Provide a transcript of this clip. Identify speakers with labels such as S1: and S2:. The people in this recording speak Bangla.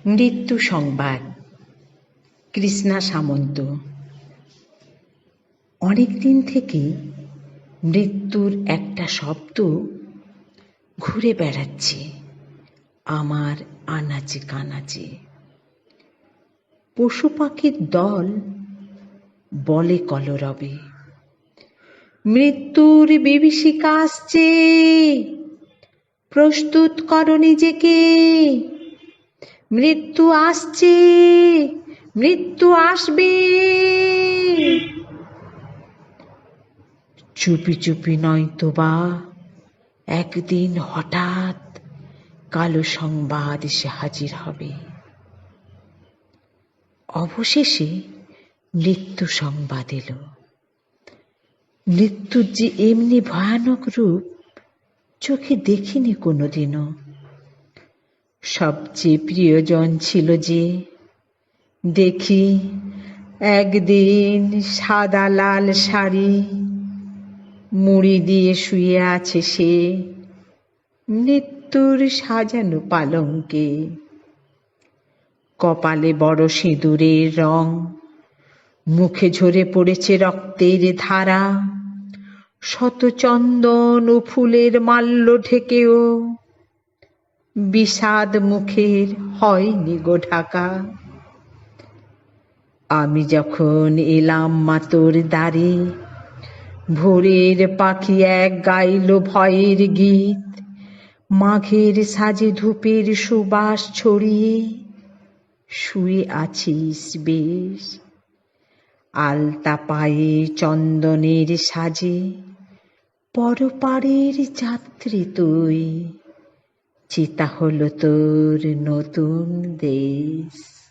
S1: মৃত্যু সংবাদ। কৃষ্ণা সামন্ত। অনেকদিন থেকে মৃত্যুর একটা শব্দ ঘুরে বেড়াচ্ছে আমার আনাচে কানাচে। পশু পাখির দল বলে কলরবে, মৃত্যুর বিভীষিকা আসছে, প্রস্তুত করো নিজেকে। মৃত্যু আসছে, মৃত্যু আসবে। চুপি চুপি নয়তো বা একদিন হঠাৎ কালো সংবাদ এসে হাজির হবে। অবশেষে মৃত্যু সংবাদ এলো। মৃত্যুর যে এমনি ভয়ানক রূপ চোখে দেখিনি কোনোদিনও। সবচেয়ে প্রিয়জন ছিল যে, দেখি একদিন সাদা লাল শাড়ি মুড়ি দিয়ে শুয়ে আছে সে মৃত্যুর সাজানো পালঙ্কে। কপালে বড় সিঁদুরের রং, মুখে ঝরে পড়েছে রক্তের ধারা। শত চন্দন ও ফুলের মাল্য ঢেকেও বিষাদ মুখের হয়নি গো ঢাকা। আমি যখন এলাম মাতোর দ্বারে, ভোরের পাখি এক গাইল ভয়ের গীত। মাঘের সাজে ধূপের সুবাস ছড়িয়ে শুয়ে আছিস বেশ। আলতা পায়ে চন্দনের সাজে পরপারের যাত্রী তুই, চিতা হলো তোর নতুন দেশ।